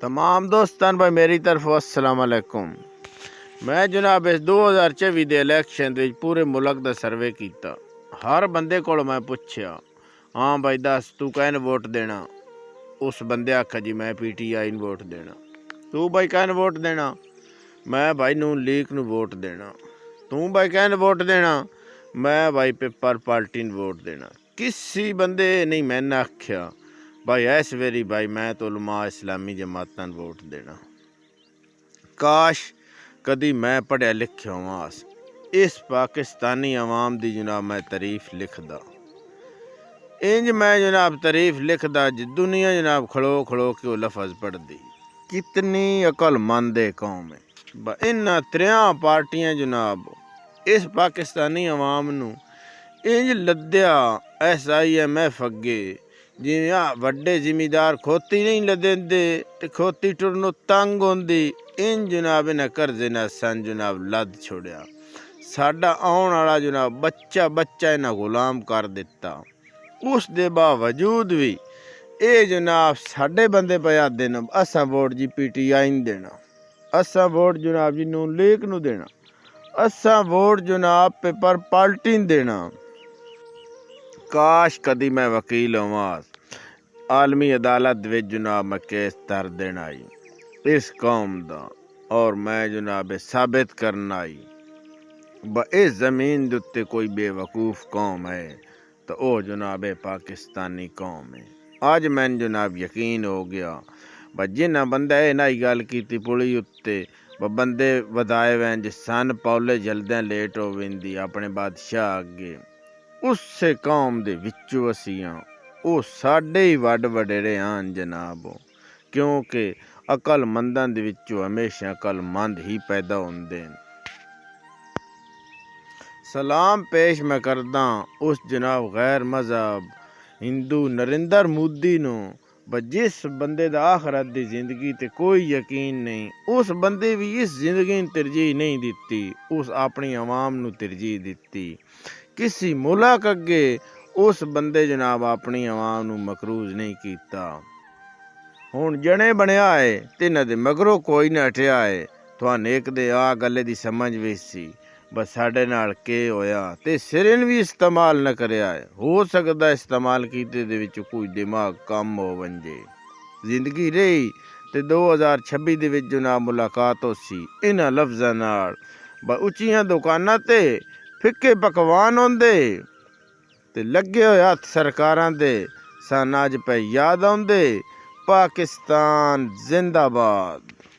तमाम दोस्तान भाई मेरी तरफ अस्सलाम वालेकुम। मैं जनाब इस 2024 के इलैक्शन पूरे मुल्क का सर्वे किया। हर बंदे को मैं पूछया, हाँ भाई दस तू कहन वोट देना। उस बंदे आखा जी मैं PTI वोट देना। तू भाई कहन वोट देना? मैं भाई नून लीग नू वोट देना। तू भाई कहन वोट देना? मैं भाई पेपर पार्टी वोट देना। किसी बंदे नहीं मैंने आख्या भाई इस वेरी भाई मैं तो उलमा इस्लामी जमातां वोट देना। काश कदी मैं पढ़िया लिखिया होवास, इस पाकिस्तानी अवाम दी जनाब मैं तारीफ लिखदा। इंज मैं जनाब तारीफ लिखदा जी दुनिया जनाब खड़ो खड़ो के वो लफज पढ़दी। कितनी अकलमंद कौम है। इन्हां त्रियां पार्टियां जनाब इस पाकिस्तानी अवाम नू इंज लद्या SIMF अगे जिवें वड्डे जिमीदार खोती नहीं लदेंदे ते खोती टुरनों तंग होंदी। इन जनाब इन्हें कर्जे ना सन जनाब लद छोड़िया। साडा आउण वाला जनाब बच्चा बच्चा इन्हें गुलाम कर दिता। उस दे बावजूद भी ये जनाब साडे बंदे पे आदे न असा वोट जी PTI देना, असा वोट जनाब जी नून लीग नू देना, असा वोट जनाब पेपर पार्टी देना। काश कदी मैं वकील होवास, आलमी अदालत विच जनाब मैं केस तर देना आई इस कौम दा, और मैं जनाब साबित करना आई इस जमीन दे उत्ते कोई बेवकूफ कौम है तो वो जनाब पाकिस्तानी कौम है। अज मैन जनाब यकीन हो गया जिन्हें बंदा इन्हें गल की पुली उत्ते बंदे वधाए वैन जे सन पौले जल्दे लेट हो वेंदी अपने बादशाह अगे। उस कौम दे विचों असीं वो साडे ही वड वडेरे आन जनाब, क्योंकि अकलमंदां दे विचों हमेशा अकलमंद ही पैदा होंदे। सलाम पेश मैं करदा उस जनाब गैर मजहब हिंदू नरेंद्र मोदी नू जिस बंदे दा आखरत दी जिंदगी ते कोई यकीन नहीं। उस बंदे भी इस जिंदगी नूं तरजीह नहीं दिती, उस अपनी अवाम नूं तरजीह दिती। किसी मुल्क अगे उस बंदे जनाब अपनी अवाम नूं मकरूज नहीं कीता। हुण जने बनया है ते इन्हां दे मगरों कोई ना हटिया है। तुहानूं एक दे आ गल्ले दी समझ वी सी बस साडे नाल के होया ते सिरन भी इस्तेमाल न करया है। हो सकदा इस्तेमाल कीते दे विच कोई दिमाग कम हो वंजे। जिंदगी रही ते 2026 दे विच जनाब मुलाकात होसी इन्हां लफ्ज़ां नाल। उच्चियां दुकानां ते फिक्के पकवान होंदे ते लगे होए हत्थ सरकारां दे सन अज पे याद आउंदे। पाकिस्तान जिंदाबाद।